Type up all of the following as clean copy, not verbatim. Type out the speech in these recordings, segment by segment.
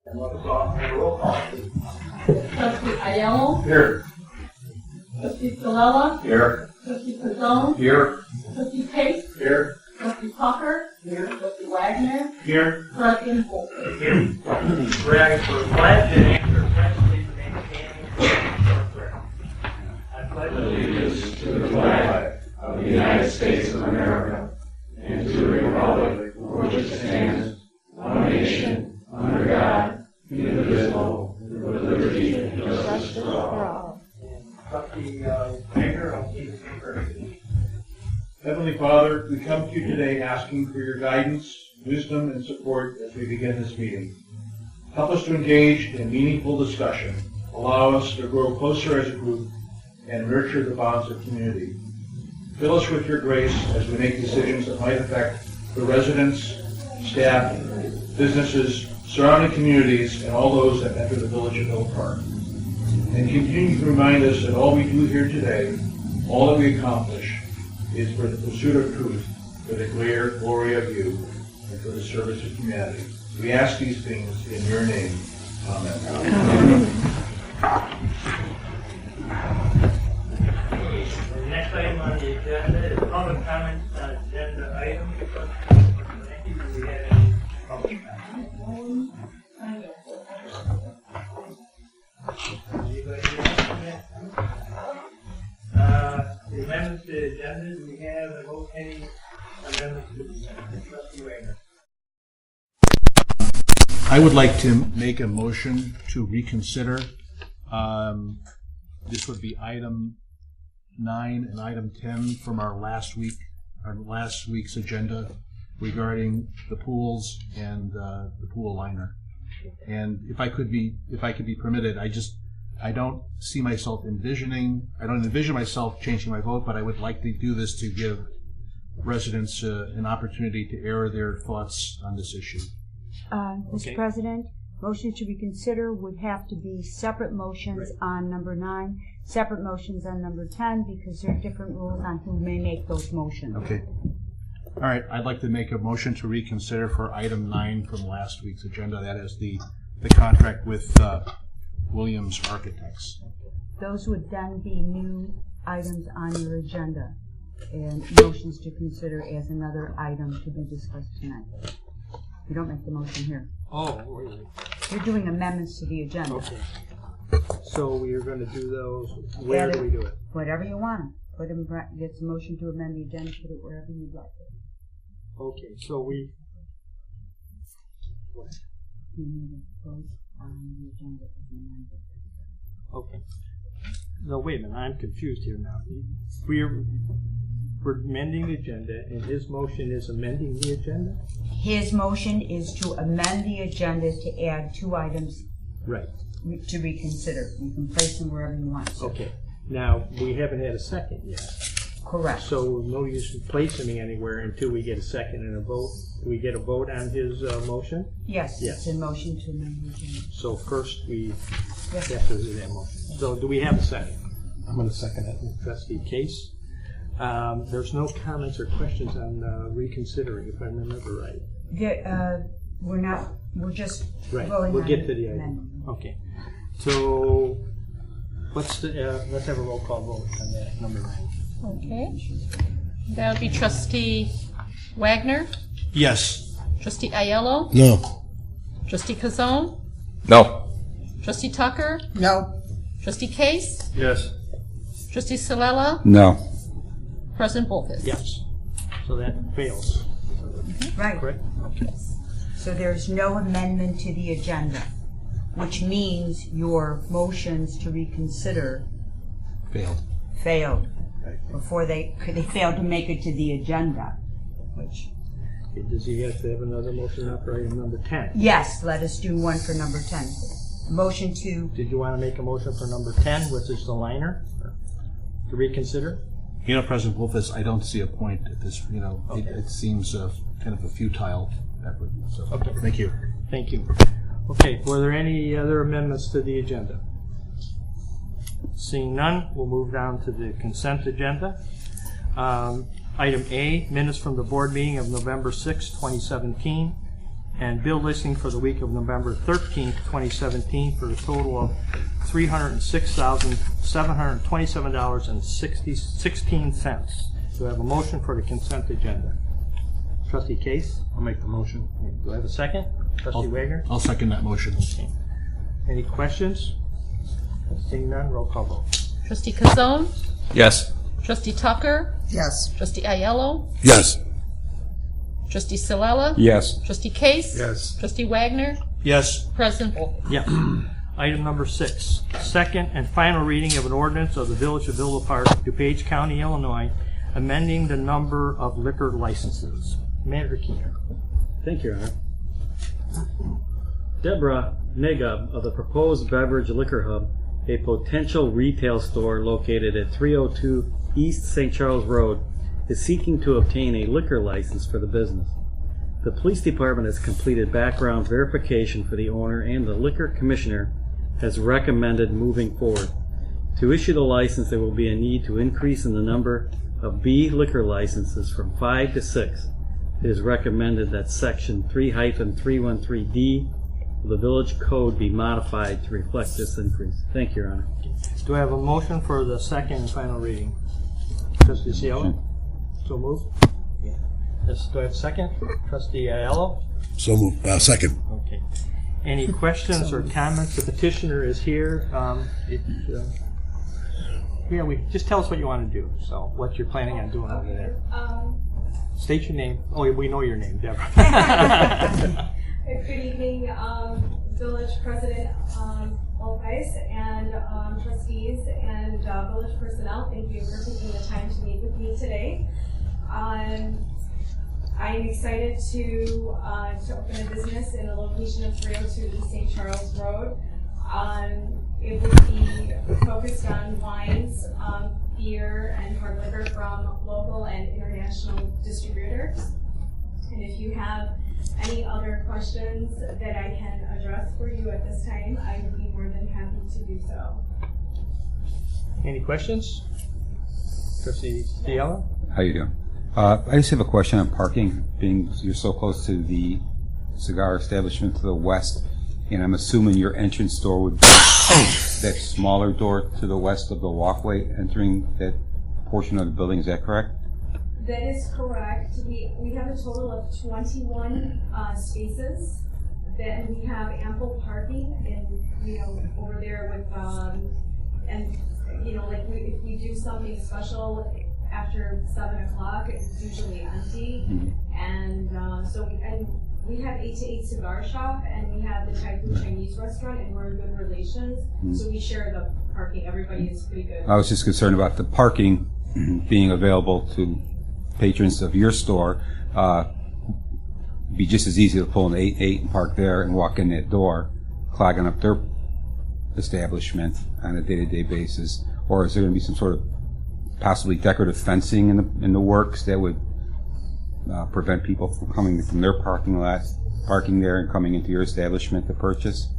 And let us off with a roll call, please. Trustee Ayello. Here. Trustee Salella. Here. Trustee Pizone. Here. Trustee Case. Here. Trustee Tucker. Here. Trustee Wagner. Here. President Wolf. Here. We're asking for a pledge and answer. Friends, please remain standing for prayer. I pledge allegiance to the flag of the United States of America and to the republic for which it stands, one nation, under God, indivisible, with liberty and justice for all. Trustee Wagner, I'll keep it first. Heavenly Father, we come to you today asking for your guidance, wisdom, and support as we begin this meeting. Help us to engage in meaningful discussion, allow us to grow closer as a group, and nurture the bonds of community. Fill us with your grace as we make decisions that might affect the residents, staff, businesses, surrounding communities, and all those that enter the village of Hill Park. And continue to remind us that all we do here today, all that we accomplish, is for the pursuit of truth, for the greater glory of you, and for the service of humanity. We ask these things in your name. Amen. The next item on the agenda is public comments on agenda items. Do we have any public comments? Anybody have comments? The amendments to the agenda, do we have any amendments to the agenda? Trustee Wagner. I would like to make a motion to reconsider. This would be item 9 and item 10 from our last week's agenda regarding the pools and the pool liner. And if I could be permitted, I don't envision myself changing my vote, but I would like to do this to give residents an opportunity to air their thoughts on this issue. Mr. President, motion to reconsider would have to be separate motions on number 9, separate motions on number 10, because there are different rules on who may make those motions. Okay. All right. I'd like to make a motion to reconsider for item 9 from last week's agenda. That is the contract with Williams Architects. Those would then be new items on your agenda and motions to consider as another item to be discussed tonight. You don't make the motion here. Oh, really? You're doing amendments to the agenda. Okay. So we are going to do those. Where do we do it? Whatever you want. Put them. Get a motion to amend the agenda. Put it wherever you'd like it. Okay. So we. You need to vote on the agenda. Okay. No, wait a minute. I'm confused here now. We're amending the agenda, and his motion is amending the agenda? His motion is to amend the agenda to add 2 items. Right. To reconsider. You can place them wherever you want. Okay. Now, we haven't had a second yet. Correct. So no use in placing me anywhere until we get a second and a vote. Do we get a vote on his motion? Yes. Yes. It's a motion to amend the agenda. So first we Yes. have to do that motion. So do we have a second? I'm going to second it. Trustee Case. There's no comments or questions on reconsidering, if I remember right. We're not. We're just Right. voting We'll on get to the amendment. item. Okay. So let's have a roll call vote on that number 9. Okay. That would be Trustee Wagner. Yes. Trustee Ayello. No. Trustee Pizone. No. Trustee Tucker. No. Trustee Case. Yes. Trustee Salella. No. President Bolfus. Yes. So that fails. Right. Correct? So there's no amendment to the agenda, which means your motions to reconsider failed before they failed to make it to the agenda. Which Okay, does he have to have another motion up for item number 10? yes, let us do one for number 10. Motion to Did you want to make a motion for number 10, which is the liner, to reconsider? President Wolfus, I don't see a point at this. It seems kind of a futile effort. So, Okay. Thank you. Thank you. Okay, were there any other amendments to the agenda? Seeing none, we'll move down to the consent agenda. Item A, minutes from the board meeting of November 6, 2017. and bill listing for the week of November 13th, 2017 for a total of $306,727.16. Do I have a motion for the consent agenda? Trustee Case? I'll make the motion. Do I have a second? Trustee Wagner? I'll second that motion. Okay. Any questions? Seeing none, roll call vote. Trustee Kazone? Yes. Trustee Tucker? Yes. Trustee Aiello? Yes. Trustee Silella? Yes. Trustee Case? Yes. Trustee Wagner? Yes. President Bolfus? Yes. Item number 6, second and final reading of an ordinance of the Village of Villa Park, DuPage County, Illinois, amending the number of liquor licenses. Manager Keener. Thank you, Your Honor. Deborah Nagub of the proposed Beverage Liquor Hub, a potential retail store located at 302 East St. Charles Road, is seeking to obtain a liquor license for the business. The police department has completed background verification for the owner, and the liquor commissioner has recommended moving forward. To issue the license, there will be a need to increase in the number of B liquor licenses from 5 to 6. It is recommended that Section 3-313D of the Village Code be modified to reflect this increase. Thank you, Your Honor. Do I have a motion for the second and final reading? Trustee Cielo? So moved. Yes, do I have a second? Trustee Aiello? So move. Second. Okay. Any questions or comments? The petitioner is here. Just tell us what you want to do. So, what you're planning on doing over there. State your name. Oh, we know your name, Deborah. Good evening, Village President Olpais and trustees and village personnel. Thank you for taking the time to meet with me today. I am excited to open a business in the location of 302 East St. Charles Road. It would be focused on wines, beer, and hard liquor from local and international distributors. And if you have any other questions that I can address for you at this time, I would be more than happy to do so. Any questions? Trustee Cielo? How you doing? I just have a question on parking, being you're so close to the cigar establishment to the west, and I'm assuming your entrance door would be that smaller door to the west of the walkway entering that portion of the building. Is that correct? That is correct. We have a total of 21 spaces. Then we have ample parking, and over there with and like if we do something special after 7 o'clock, it's usually empty. Mm-hmm. And we have 8 to 8 cigar shop, and we have the Thai food Chinese restaurant, and we're in good relations. Mm-hmm. So we share the parking. Everybody is pretty good. I was just concerned about the parking being available to patrons of your store. Be just as easy to pull an 8-8 and park there and walk in that door, clogging up their establishment on a day-to-day basis. Or is there going to be some sort of possibly decorative fencing in the works that would prevent people from coming from their parking lot, parking there and coming into your establishment to purchase?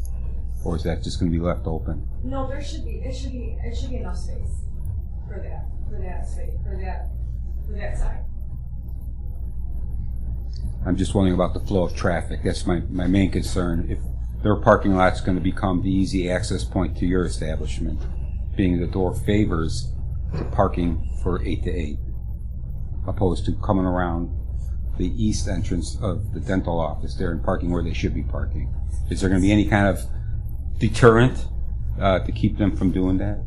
Or is that just going to be left open? No, it should be enough space for that side. I'm just wondering about the flow of traffic. That's my main concern. If their parking lot's going to become the easy access point to your establishment, being the door favors the parking for 8 to 8, opposed to coming around the east entrance of the dental office there and parking where they should be parking. Is there going to be any kind of deterrent to keep them from doing that?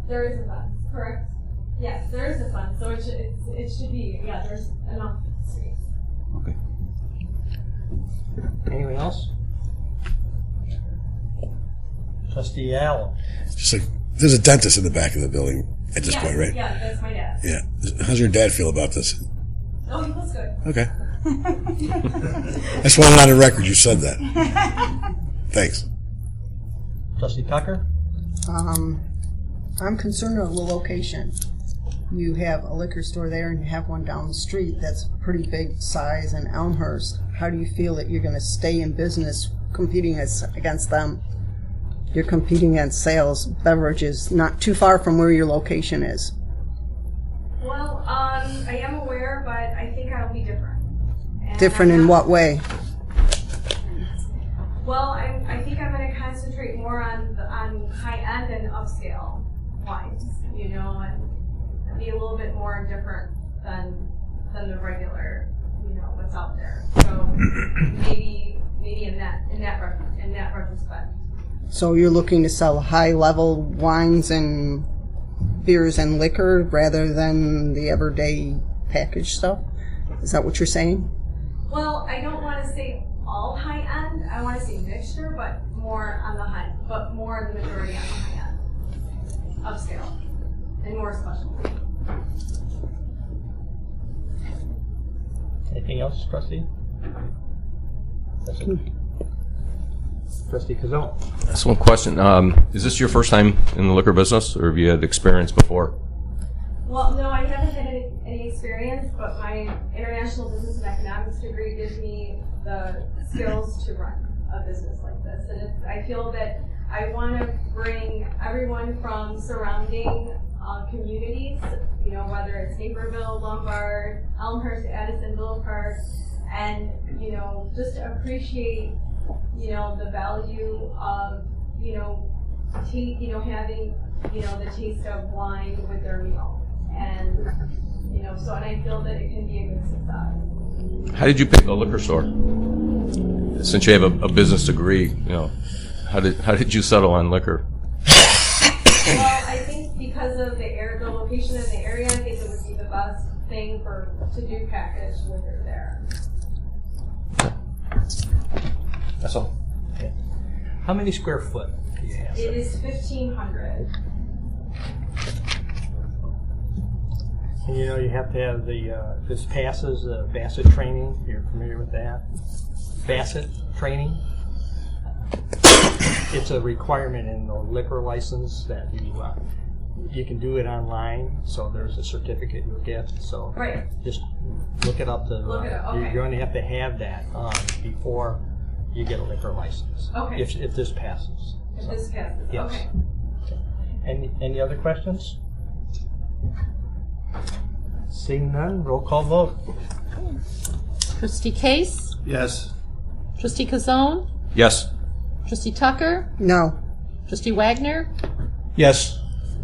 There is a fund, correct? Yes, there is a fund, so it should be, there's enough space. Okay. Anyone else? Trustee Allen. Just like, there's a dentist in the back of the building at this point, right? Yeah, that's my dad. Yeah. How's your dad feel about this? Oh, he feels good. Okay. I just wanted on the record you said that. Thanks. Trustee Tucker? I'm concerned with the location. You have a liquor store there and you have one down the street that's pretty big size in Elmhurst. How do you feel that you're going to stay in business competing against them? You're competing against sales, beverages, not too far from where your location is. Well, I am aware, but I think I'll be different. Different in what way? Well, I think I'm going to concentrate more on high-end and upscale wines, you know, and be a little bit more different than the regular, you know, what's out there. So maybe in that retrospect. So you're looking to sell high-level wines and beers and liquor rather than the everyday packaged stuff? Is that what you're saying? Well, I don't want to say all high end. I want to say mixture, but more on the high, but more the majority on the high end, upscale, and more specialty. Anything else, Trustee? That's it. Trustee Kazone. That's one question. Is this your first time in the liquor business, or have you had experience before? Well, no, I haven't had any experience, but my international business and economics degree gives me the skills to run a business like this. And I feel that I want to bring everyone from surrounding communities, you know, whether it's Naperville, Lombard, Elmhurst, Addison, Villa Park, and, you know, just to appreciate, you know, the value of, you know, having, you know, the taste of wine with their meal. And, you know, so, and I feel that it can be a good success. How did you pick a liquor store? Since you have a business degree, you know, how did you settle on liquor? Well, I think because of the location in the area, I think it would be the best thing to do packaged liquor there. That's all. Okay. How many square foot do you have? It is 1,500. And you know, you have to have this passes Bassett training. You're familiar with that? Bassett training. It's a requirement in the liquor license that you can do it online. So there's a certificate you'll get. So right. Just look it up. Look it up. Okay. You're going to have to have that before you get a liquor license. Okay. If this passes. If this passes. Yes. Okay. Any other questions? Seeing none, roll call vote. Trustee Case? Yes. Trustee Kazone? Yes. Trustee Tucker? No. Trustee Wagner? Yes.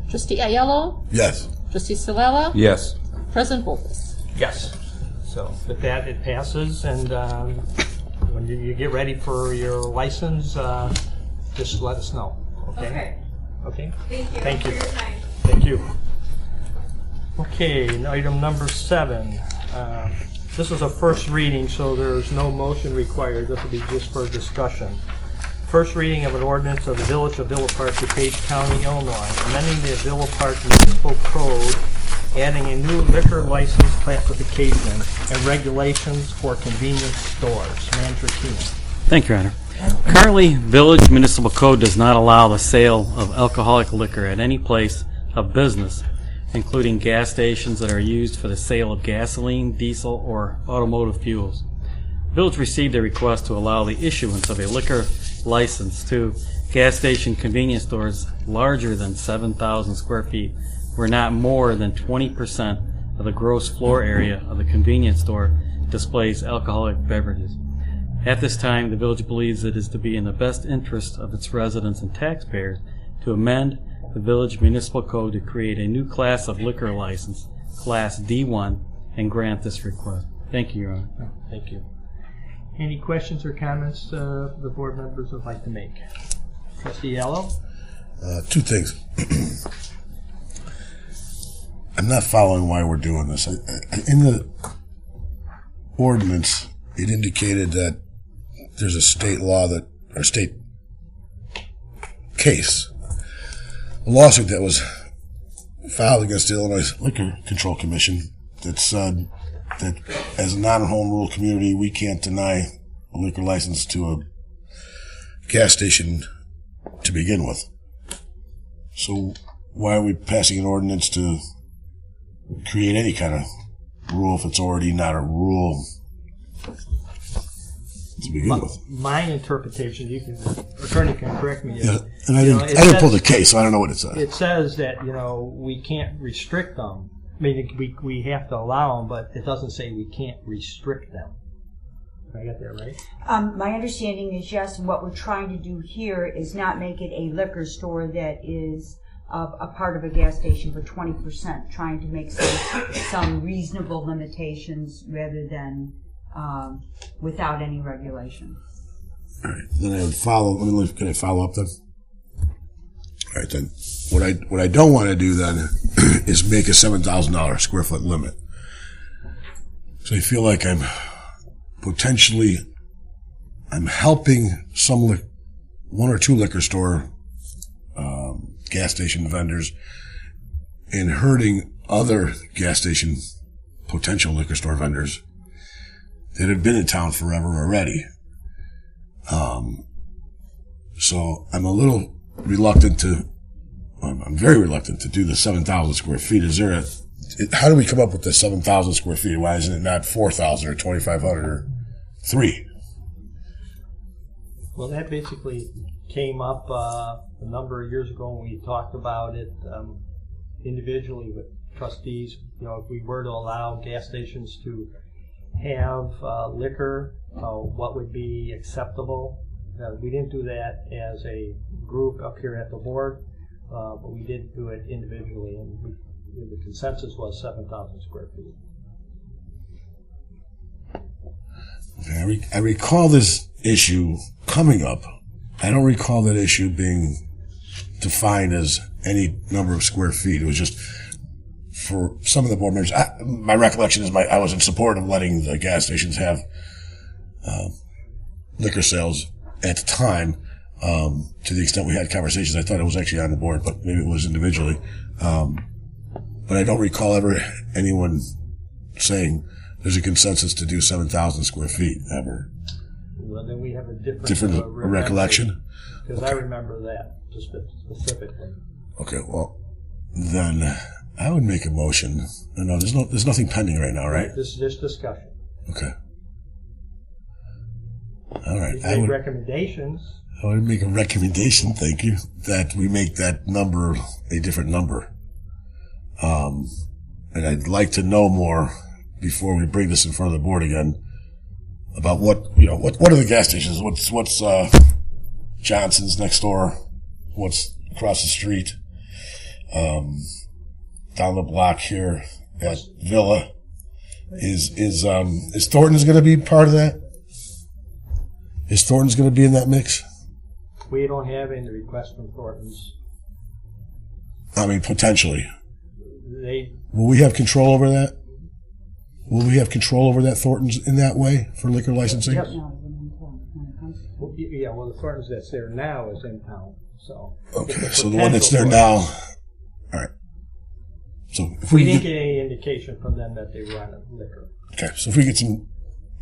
Trustee Aiello? Yes. Trustee Salella? Yes. President Volkes? Yes. So with that, it passes, and when you get ready for your license, just let us know. Okay? Okay? Thank you. Thank you. For your time. Thank you. Okay, and item number 7. This is a first reading, so there's no motion required. This will be just for discussion. First reading of an ordinance of the Village of Villa Park, DuPage County, Illinois, amending the Villa Park Municipal Code, adding a new liquor license classification and regulations for convenience stores. Manager Keenan. Thank you, Your Honor. Currently, Village Municipal Code does not allow the sale of alcoholic liquor at any place of business, including gas stations that are used for the sale of gasoline, diesel, or automotive fuels. The Village received a request to allow the issuance of a liquor license to gas station convenience stores larger than 7,000 square feet, where not more than 20% of the gross floor area of the convenience store displays alcoholic beverages. At this time, the Village believes it is to be in the best interest of its residents and taxpayers to amend the Village Municipal Code to create a new class of liquor license, Class D1, and grant this request. Thank you, Your Honor. Thank you. Any questions or comments the board members would like to make? Trustee Yellow? 2 things. I'm not following why we're doing this. In the ordinance, it indicated that there's a state law or state case, a lawsuit that was filed against the Illinois Liquor Control Commission that said that as a non-home rule community, we can't deny a liquor license to a gas station to begin with. So why are we passing an ordinance to create any kind of rule if it's already not a rule to begin with? My interpretation, attorney can correct me. Yeah, and I didn't pull the case, so I don't know what it says. It says that, we can't restrict them. I mean, we have to allow them, but it doesn't say we can't restrict them. I got that right? My understanding is yes, and what we're trying to do here is not make it a liquor store that is a part of a gas station for 20%, trying to make some reasonable limitations rather than without any regulation. All right, then I would follow. Can I follow up then? All right, then what I don't want to do then is make a $7,000 square foot limit. So I feel like I'm helping one or two liquor store, gas station vendors, and hurting other gas station potential liquor store vendors that have been in town forever already. So I'm very reluctant to do the 7,000 square feet. How do we come up with the 7,000 square feet? Why isn't it not 4,000 or 2,500 or 3? Well, that basically came up a number of years ago when we talked about it individually with trustees. You know, if we were to allow gas stations to have liquor, what would be acceptable? We didn't do that as a group up here at the board, but we did do it individually, and the consensus was 7,000 square feet. Okay, I recall this issue coming up. I don't recall that issue being defined as any number of square feet. It was just for some of the board members. My recollection is I was in support of letting the gas stations have liquor sales at the time. To the extent we had conversations, I thought it was actually on the board, but maybe it was individually. But I don't recall ever anyone saying there's a consensus to do 7,000 square feet ever. Well, then we have a different recollection. Because okay. I remember that specifically. Okay, well, then I would make a motion. No, there's nothing pending right now, right? This is just discussion. Okay. All right. I would recommendations. I would make a recommendation, thank you, that we make that number a different number. And I'd like to know more before we bring this in front of the board again about what are the gas stations? What's Johnson's next door? What's across the street? Down the block here at Villa. Is Thornton's going to be part of that? Is Thornton's going to be in that mix? We don't have any requests from Thornton's. I mean, potentially. Will we have control over that? Will we have control over that Thornton's in that way for liquor licensing? Yes. Yeah, well, the Thornton's that's there now is in town. So okay, so the one that's there now. All right. So if we didn't get any indication from them that they run liquor. Okay, so if we get some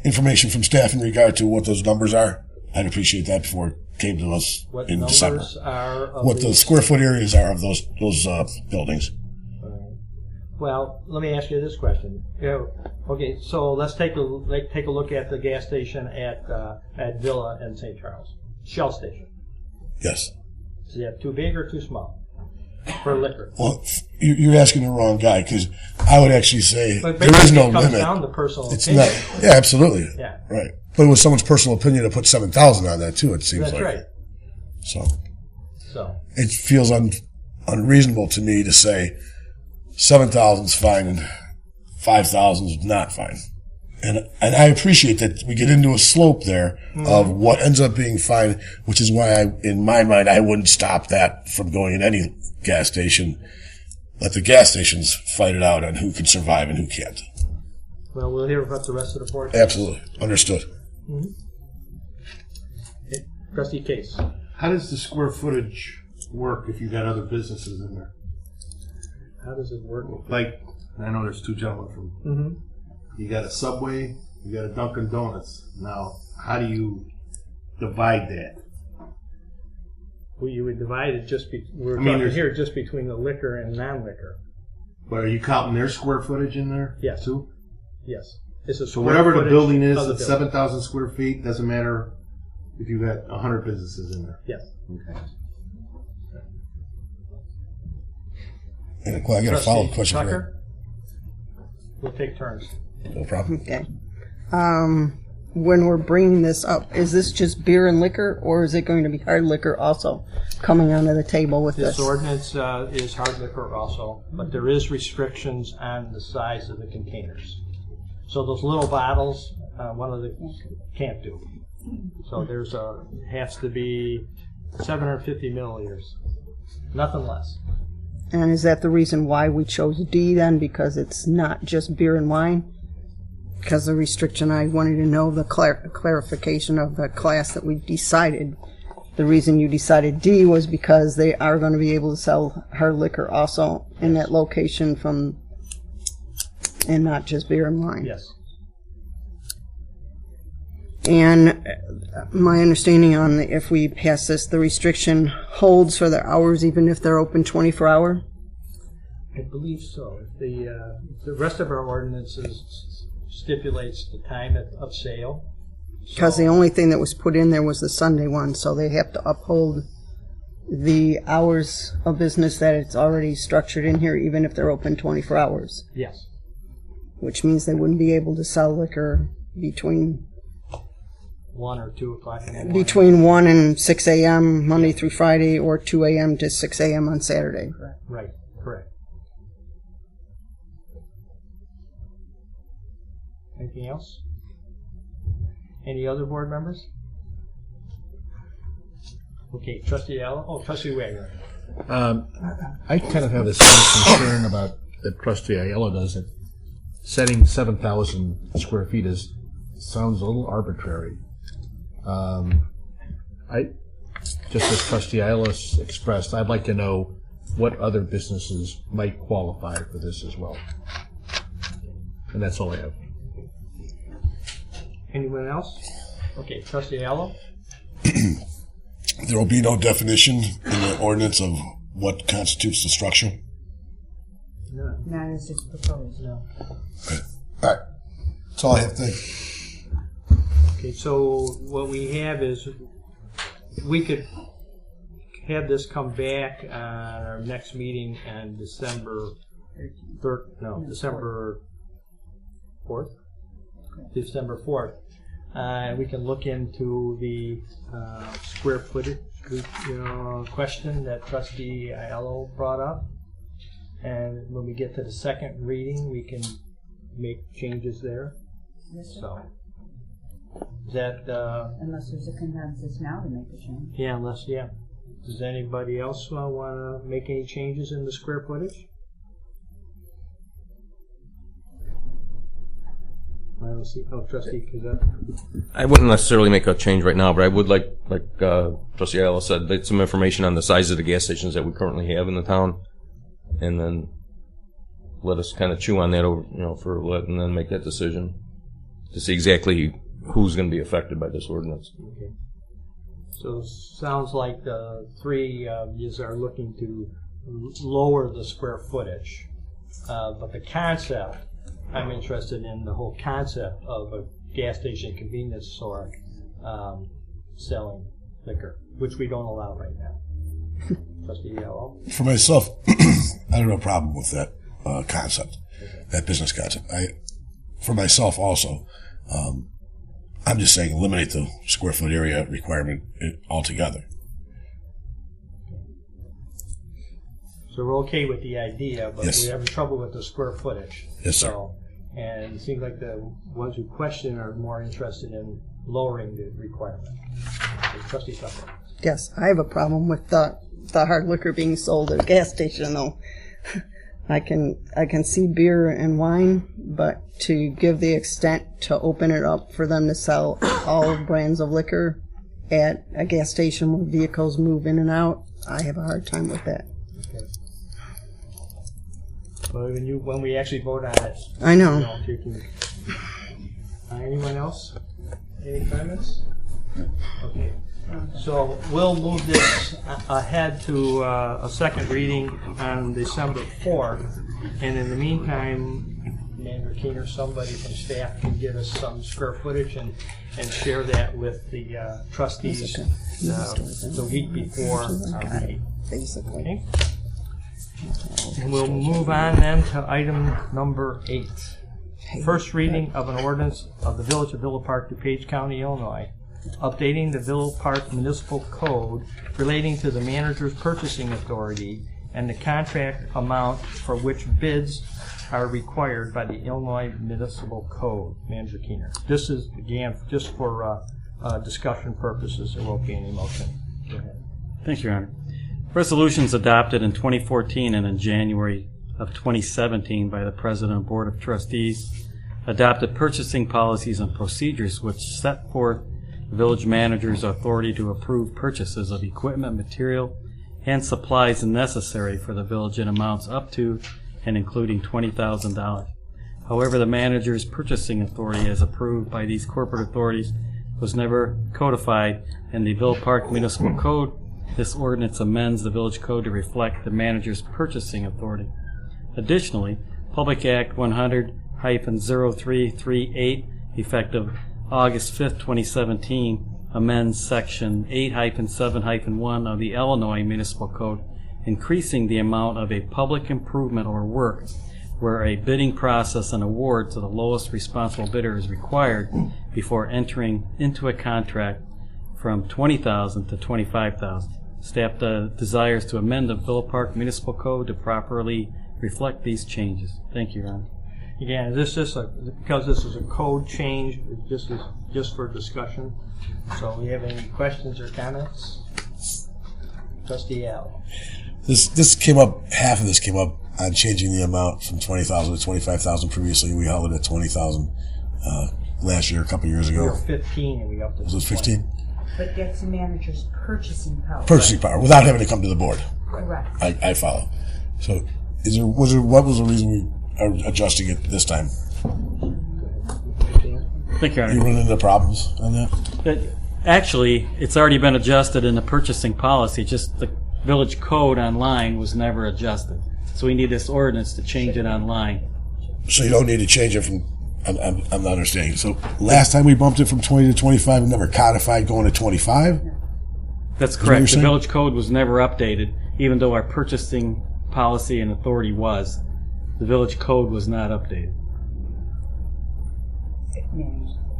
information from staff in regard to what those numbers are, I'd appreciate that before it came to us in December. What the square foot areas are of those buildings. Well, let me ask you this question. Okay, so let's take a look at the gas station at Villa and St. Charles. Shell station. Yes. Is it too big or too small for liquor? Well, you're asking the wrong guy, because I would actually say there is no limit. It comes down to personal it's opinion. Not, yeah, absolutely. Yeah. Right. But it was someone's personal opinion to put 7,000 on that too, it seems like. That's right. So it feels unreasonable to me to say 7,000 is fine and 5,000 is not fine. And I appreciate that we get into a slope there of what ends up being fine, which is why in my mind, I wouldn't stop that from going in any gas station. Let the gas stations fight it out on who can survive and who can't. Well, we'll hear about the rest of the board. Absolutely. Understood. Mm-hmm. Okay. Trustee Case. How does the square footage work if you got other businesses in there? How does it work? Like, I know there's two gentlemen from, you got a Subway, you got a Dunkin' Donuts. Now, how do you divide that? Well, you would divide it just between the liquor and non-liquor. But are you counting their square footage in there? Yes. Too? Yes. So whatever the building is, it's 7,000 square feet. Doesn't matter if you got 100 businesses in there. Yes. Okay. Well, I got a follow-up question for Tucker? We'll take turns. No problem. Okay. when we're bringing this up, is this just beer and liquor, or is it going to be hard liquor also coming onto the table with This this? ordinance is hard liquor also, but there is restrictions on the size of the containers. So those little bottles, one of the can't do. So there's has to be 750 milliliters, nothing less. And is that the reason why we chose D then, because it's not just beer and wine? Because the restriction, I wanted to know the clarification of the class that we decided. The reason you decided D was because they are going to be able to sell hard liquor also in that location and not just beer and wine. Yes. And my understanding on if we pass this, the restriction holds for their hours even if they're open 24 hour? I believe so. The rest of our ordinances stipulates the time of sale. Because the only thing that was put in there was the Sunday one, so they have to uphold the hours of business that it's already structured in here, even if they're open 24 hours. Yes. Which means they wouldn't be able to sell liquor between 1 or 2 o'clock in the morning. between 1 and 6 a.m. Monday through Friday, or 2 a.m. to 6 a.m. on Saturday. Right, correct. Anything else? Any other board members? Okay, Trustee Allen. Oh, Trustee Wagner. I kind of have the same concern about that Trustee Aiello does. It setting 7,000 square feet sounds a little arbitrary. Just as Trustee Aiello expressed, I'd like to know what other businesses might qualify for this as well. And that's all I have. Anyone else? Okay, Trustee Allen. There will be no definition in the ordinance of what constitutes the structure. No. Not as it's proposed. No. Okay. All right. That's all I have. Thanks. Okay, so what we have is we could have this come back on our next meeting on December 4th. December 4th. We can look into the square footage question that Trustee Aiello brought up. And when we get to the second reading, we can make changes there. Yes, sir. So, is that... Unless there's a consensus now to make a change. Yeah, yeah. Does anybody else want to make any changes in the square footage? I don't see. Oh, Trustee Kazat. I wouldn't necessarily make a change right now, but I would like Trustee Aiello said, get some information on the size of the gas stations that we currently have in the town, and then let us kind of chew on that over, and then make that decision to see exactly who's going to be affected by this ordinance. Okay. So sounds like the three of you are looking to lower the square footage, but the concept, I'm interested in the whole concept of a gas station convenience store selling liquor, which we don't allow right now. Trustee Yellow? For myself, I have no problem with that concept, that business concept. For myself also, I'm just saying eliminate the square foot area requirement altogether. So we're okay with the idea, but Yes. we're having trouble with the square footage. Yes, sir. So, and it seems like the ones who question are more interested in lowering the requirement. So, Trustee Tucker. Yes, I have a problem with the hard liquor being sold at a gas station, though. I can see beer and wine, but to give the extent to open it up for them to sell all brands of liquor at a gas station where vehicles move in and out, I have a hard time with that. Okay. Well, when we actually vote on it, I know. You can, anyone else? Any comments? Okay. So we'll move this ahead to a second reading on December 4th, and in the meantime, Manager Keener, somebody from staff can give us some square footage and share that with the trustees the week before our meeting. Basically. Okay? And we'll move on then to item number 8. First reading of an ordinance of the Village of Villa Park, DuPage County, Illinois, updating the Villa Park Municipal Code relating to the manager's purchasing authority and the contract amount for which bids are required by the Illinois Municipal Code. Manager Keener. This is, again, just for discussion purposes. There won't be any motion. Go ahead. Thank you, Your Honor. Resolutions adopted in 2014 and in January of 2017 by the President and Board of Trustees adopted purchasing policies and procedures which set forth the village manager's authority to approve purchases of equipment, material, and supplies necessary for the village in amounts up to and including $20,000. However, the manager's purchasing authority as approved by these corporate authorities was never codified in the Villa Park Municipal Code. This ordinance amends the village code to reflect the manager's purchasing authority. Additionally, Public Act 100-0338, effective August 5, 2017, amends Section 8-7-1 of the Illinois Municipal Code, increasing the amount of a public improvement or work where a bidding process and award to the lowest responsible bidder is required before entering into a contract from $20,000 to $25,000. Staff desires to amend the Villa Park Municipal Code to properly reflect these changes. Thank you, Your Honor. Again, because this is a code change, this is just for discussion. So, we have any questions or comments? Trustee Al. This came up. Half of this came up on changing the amount from $20,000 to $25,000. Previously, we held it at $20,000 last year, a couple of years ago. We were 15, and we upped it. Was it 15? But that's the manager's purchasing power. Purchasing power, without having to come to the board. Correct. I follow. So, what was the reason we are adjusting it this time? Thank you, Your Honor. You run into problems on that? Actually, it's already been adjusted in the purchasing policy, just the village code online was never adjusted. So we need this ordinance to change it online. So you don't need to change it from, I'm not understanding. So last time we bumped it from 20 to 25, we never codified going to 25? That's correct. The village code was never updated, even though our purchasing policy and authority was. The village code was not updated.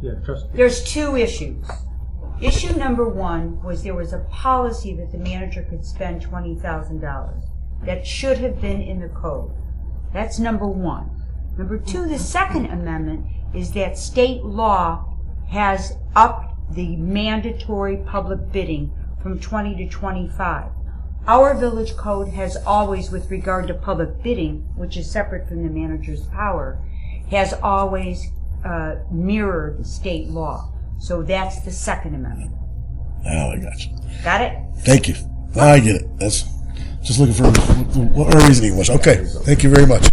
Yeah, There's two issues. Issue number one was there was a policy that the manager could spend $20,000. That should have been in the code. That's number one. Number two, the second amendment is that state law has upped the mandatory public bidding from 20 to 25. Our village code has always, with regard to public bidding, which is separate from the manager's power, has always mirrored state law. So that's the second amendment. Oh, I got you. Got it? Thank you. Now I get it. That's just looking for what our reasoning was. Okay. Thank you very much. So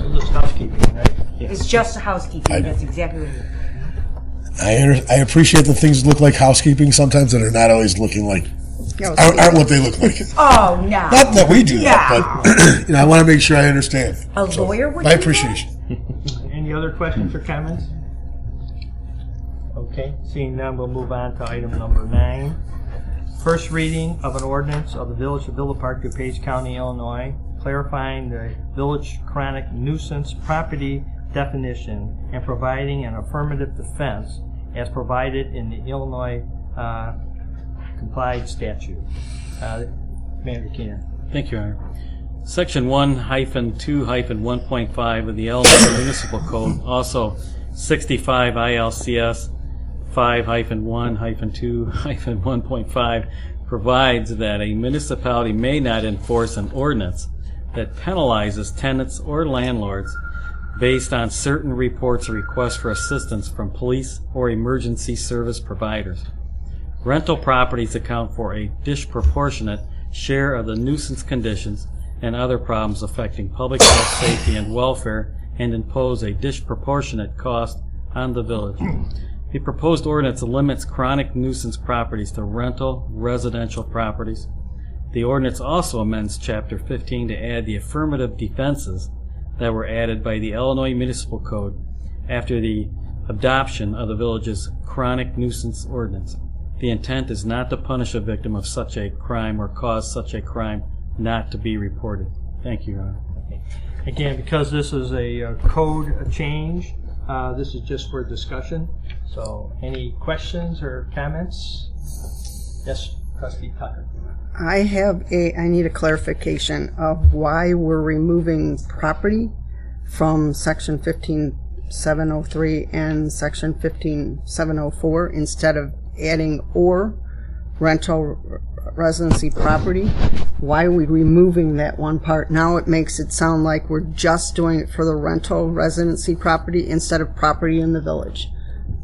this housekeeping, right? It's just housekeeping. That's exactly what it is. I appreciate that things look like housekeeping sometimes that are not always looking like, aren't what they look like. Oh, no. Not that we do that, but I want to make sure I understand. A lawyer would My do appreciation. Any other questions or comments? Okay, seeing none, we'll move on to item number 9. First reading of an ordinance of the Village of Villa Park, DuPage County, Illinois, clarifying the village chronic nuisance property definition and providing an affirmative defense as provided in the Illinois complied statute. Manager Keenan. Thank you, Your Honor. Section 1-2-1.5 of the Illinois Municipal Code, also 65 ILCS 5-1-2-1.5, provides that a municipality may not enforce an ordinance that penalizes tenants or landlords based on certain reports or requests for assistance from police or emergency service providers. Rental properties account for a disproportionate share of the nuisance conditions and other problems affecting public health, safety, and welfare, and impose a disproportionate cost on the village. The proposed ordinance limits chronic nuisance properties to rental residential properties. The ordinance also amends Chapter 15 to add the affirmative defenses that were added by the Illinois Municipal Code after the adoption of the village's chronic nuisance ordinance. The intent is not to punish a victim of such a crime or cause such a crime not to be reported. Thank you, Your Honor. Again, because this is a code change, this is just for discussion. So any questions or comments? Yes, Trustee Tucker. I need a clarification of why we're removing property from section 15703 and section 15704 instead of adding or rental residency property. Why are we removing that one part? Now it makes it sound like we're just doing it for the rental residency property instead of property in the village.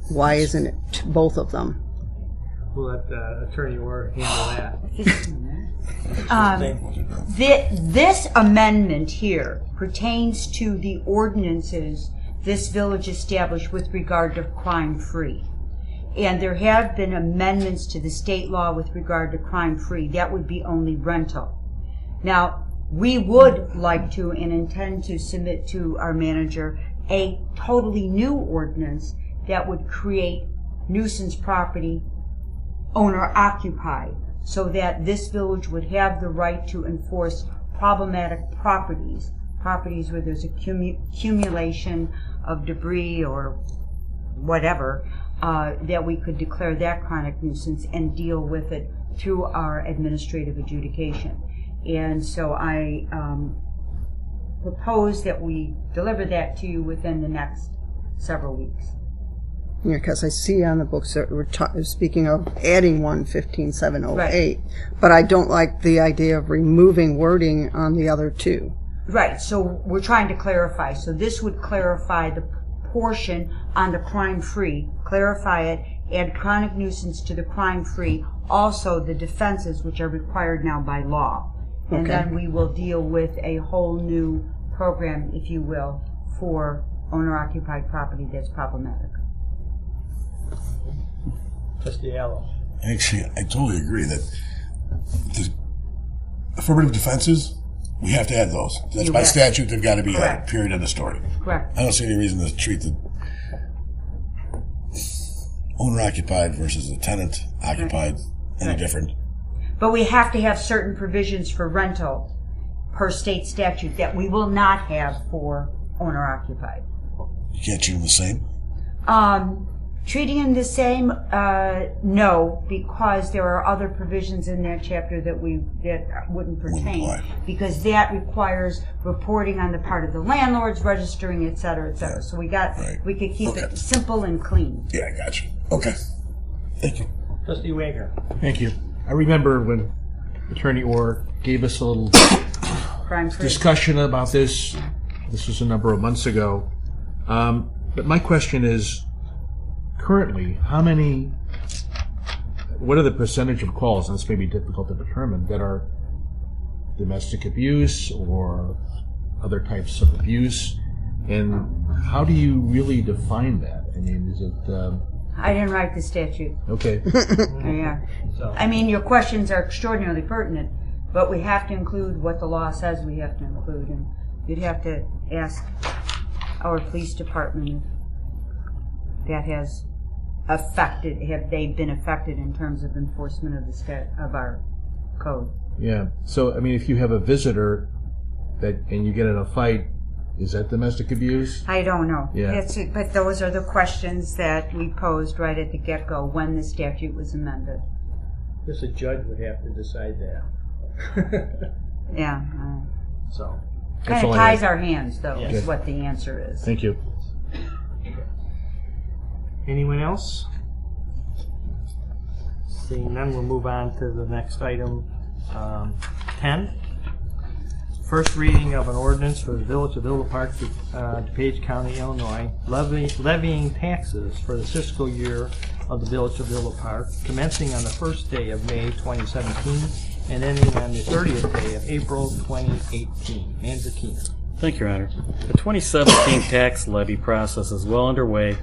Why isn't it both of them? We'll let Attorney Orr handle that. This amendment here pertains to the ordinances this village established with regard to crime-free. And there have been amendments to the state law with regard to crime-free. That would be only rental. Now, we would like to and intend to submit to our manager a totally new ordinance that would create nuisance property owner-occupied, so that this village would have the right to enforce problematic properties where there's accumulation of debris or whatever, that we could declare that chronic nuisance and deal with it through our administrative adjudication. And so I propose that we deliver that to you within the next several weeks. Yeah, because I see on the books that we're speaking of adding 15708, right. But I don't like the idea of removing wording on the other two. Right, so we're trying to clarify. So this would clarify the portion on the crime-free, clarify it, add chronic nuisance to the crime-free, also the defenses which are required now by law. And then we will deal with a whole new program, if you will, for owner-occupied property that's problematic. Trustee Allo. Actually, I totally agree that the affirmative defenses, we have to add those. That's by statute, they've got to be added, period, end of story. Correct. I don't see any reason to treat the owner-occupied versus the tenant-occupied any different. But we have to have certain provisions for rental per state statute that we will not have for owner-occupied. You can't treat them the same? Treating them the same, no, because there are other provisions in that chapter that wouldn't pertain, because that requires reporting on the part of the landlords, registering, et cetera, et cetera. So we could keep it simple and clean. Yeah, I got you. Okay. Thank you. Trustee Wagner. Thank you. I remember when Attorney Orr gave us a little discussion about this. This was a number of months ago. But my question is, currently, what are the percentage of calls, and this may be difficult to determine, that are domestic abuse or other types of abuse? And how do you really define that? I mean, is it... I didn't write the statute. Okay. Yeah. I mean, your questions are extraordinarily pertinent, but we have to include what the law says we have to include, and you'd have to ask our police department if that has have they been affected in terms of enforcement of our code. Yeah. So, I mean, if you have a visitor and you get in a fight, is that domestic abuse? I don't know. Yeah. But those are the questions that we posed right at the get-go when the statute was amended. I guess a judge would have to decide that. Yeah. So. Kind of ties our hands, though, Yes. is what the answer is. Thank you. Anyone else? Seeing none, we'll move on to the next item, 10. First reading of an ordinance for the Village of Villa Park, DuPage County, Illinois, levying taxes for the fiscal year of the Village of Villa Park, commencing on the first day of May 2017 and ending on the 30th day of April 2018. Manager Keener. Thank you, Your Honor. The 2017 tax levy process is well underway.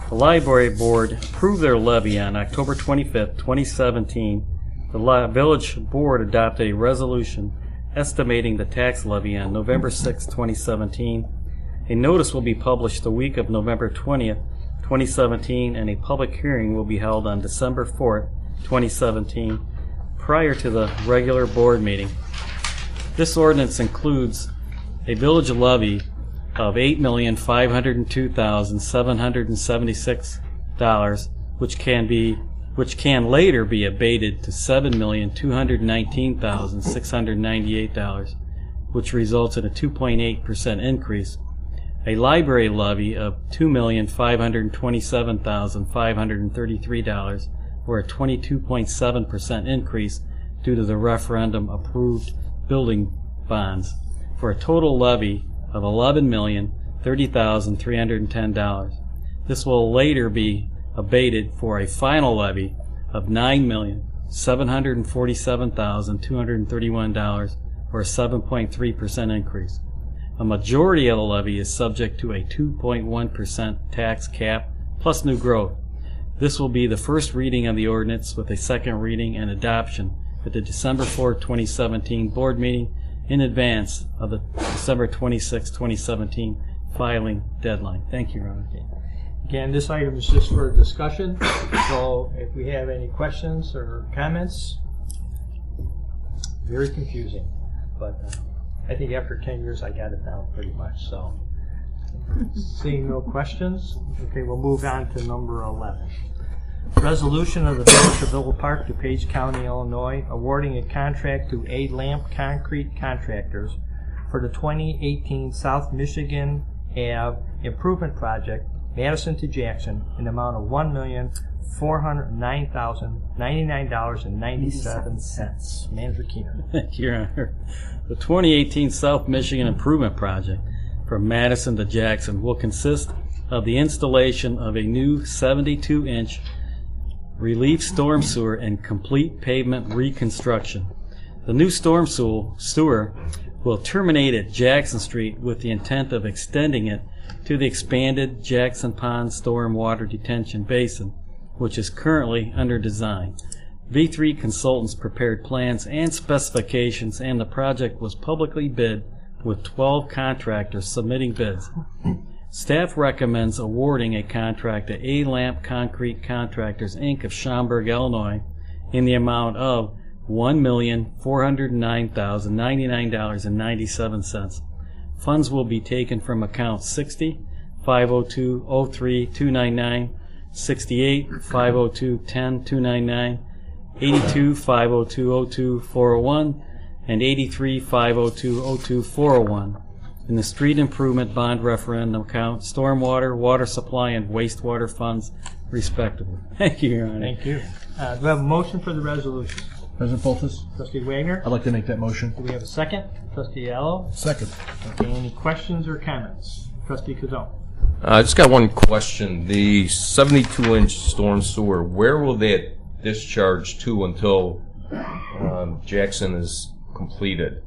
The Library Board approved their levy on October 25th, 2017. The Village Board adopted a resolution estimating the tax levy on November 6, 2017. A notice will be published the week of November 20th, 2017, and a public hearing will be held on December 4th, 2017, prior to the regular board meeting. This ordinance includes a village levy of $8,502,776, which can later be abated to $7,219,698, which results in a 2.8% increase. A library levy of $2,527,533, or a 22.7% increase due to the referendum approved building bonds, for a total levy of $11,030,310. This will later be abated for a final levy of $9,747,231, or a 7.3% increase. A majority of the levy is subject to a 2.1% tax cap plus new growth. This will be the first reading of the ordinance, with a second reading and adoption at the December 4, 2017 board meeting in advance of the December 26, 2017 filing deadline. Thank you, Your Honor. Again, this item is just for discussion, so if we have any questions or comments, very confusing, but I think after 10 years I got it down pretty much, so. Seeing no questions, okay, we'll move on to number 11. Resolution of the Village of Villa Park, DuPage County, Illinois, awarding a contract to A-Lamp Concrete Contractors for the 2018 South Michigan Ave Improvement Project, Madison to Jackson, in the amount of $1,409,099.97. Manager Keener. Thank you, Your Honor. The 2018 South Michigan Improvement Project from Madison to Jackson will consist of the installation of a new 72-inch relief storm sewer and complete pavement reconstruction. The new storm sewer will terminate at Jackson Street with the intent of extending it to the expanded Jackson Pond Storm Water Detention Basin, which is currently under design. V3 Consultants prepared plans and specifications, and the project was publicly bid with 12 contractors submitting bids. Staff recommends awarding a contract to A-Lamp Concrete Contractors, Inc. of Schaumburg, Illinois, in the amount of $1,409,099.97. Funds will be taken from account 60 502 03 299, 68 502 10 299, 82 502 02 401, and 83 502 02 401 in the Street Improvement Bond Referendum account, stormwater, water supply, and wastewater funds, respectively. Thank you, Your Honor. Thank you. Do we have a motion for the resolution? President Poltis? Trustee Wagner? I'd like to make that motion. Do we have a second? Trustee Allo? Second. Okay, any questions or comments? Trustee Kazon? I just got one question. The 72-inch storm sewer, where will that discharge to until Jackson is completed?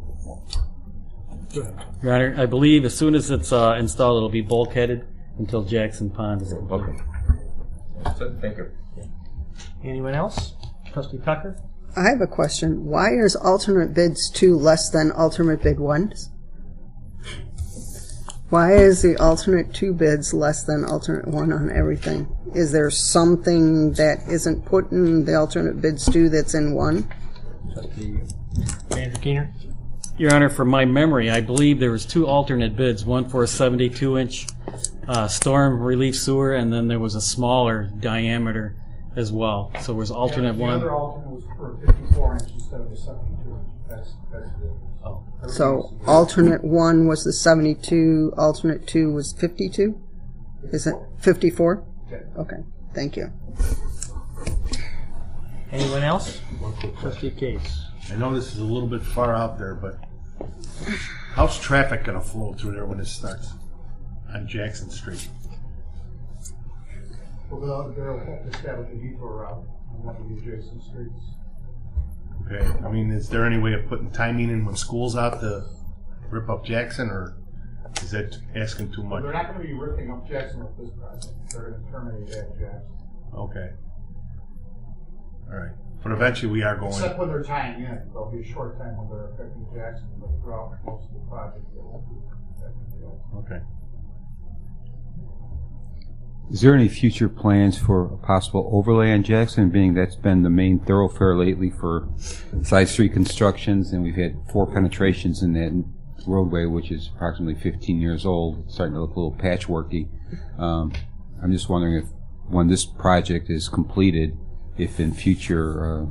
Your Honor, I believe as soon as it's installed, it'll be bulkheaded until Jackson Pond is complete. Okay. That's it. Thank you. Anyone else? Trustee Tucker? I have a question. Why is alternate bids 2 less than alternate bid 1? Why is the alternate 2 bids less than alternate 1 on everything? Is there something that isn't put in the alternate bids 2 that's in 1? Trustee Manager Keener? Your Honor, from my memory, I believe there was 2 alternate bids, one for a 72-inch storm relief sewer, and then there was a smaller diameter as well. So it was alternate the 1. other alternate was for a 54-inch instead of a 72-inch. That's the difference. Oh. So alternate 1 was the 72, alternate 2 was 52? Is it 54? Okay, thank you. Anyone else? Trustee Case? I know this is a little bit far out there, but how's traffic going to flow through there when it starts on Jackson Street? Well, they'll establish a detour route on one of the adjacent streets. Okay, I mean, is there any way of putting timing in when school's out to rip up Jackson, or is that asking too much? They're not going to be ripping up Jackson with this project. They're going to terminate at Jackson. Okay. All right. But eventually we are going... Except when they're tying in. There'll be a short time when they're affecting Jackson, but throughout most of the project, they won't be affecting Jackson. Okay. Is there any future plans for a possible overlay on Jackson, being that's been the main thoroughfare lately for side street constructions, and we've had 4 penetrations in that roadway, which is approximately 15 years old. It's starting to look a little patchworky. I'm just wondering if, when this project is completed, if in future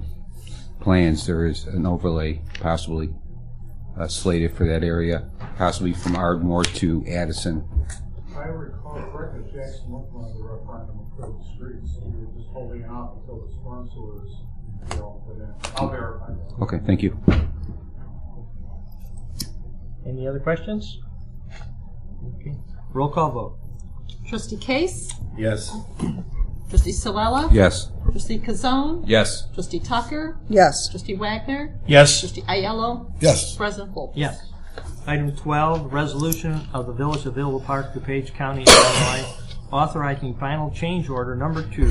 plans there is an overlay possibly slated for that area, possibly from Ardmore to Addison. If I recall correctly, Jackson looked one of the referendum approved streets, so we were just holding off until the storm sewers, put in. I'll verify that. Okay, thank you. Any other questions? Okay. Roll call vote. Trustee Case? Yes. Trustee Sewella? Yes. Trustee Kazone? Yes. Trustee Tucker? Yes. Trustee Wagner? Yes. Trustee Aiello? Yes. President Volpes? Yes. Item 12, resolution of the Village of Villa Park, DuPage County, Illinois, authorizing final change order number 2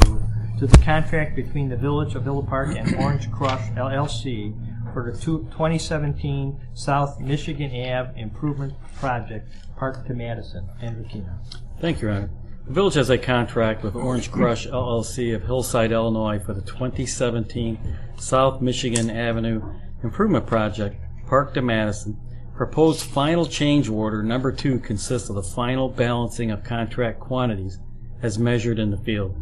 to the contract between the Village of Villa Park and Orange Crush LLC for the 2017 South Michigan Ave Improvement Project, Park to Madison. Andrew Keenan. Thank you, Your Honor. The village has a contract with Orange Crush LLC of Hillside, Illinois for the 2017 South Michigan Avenue Improvement Project, Park to Madison. Proposed final change order number 2 consists of the final balancing of contract quantities as measured in the field.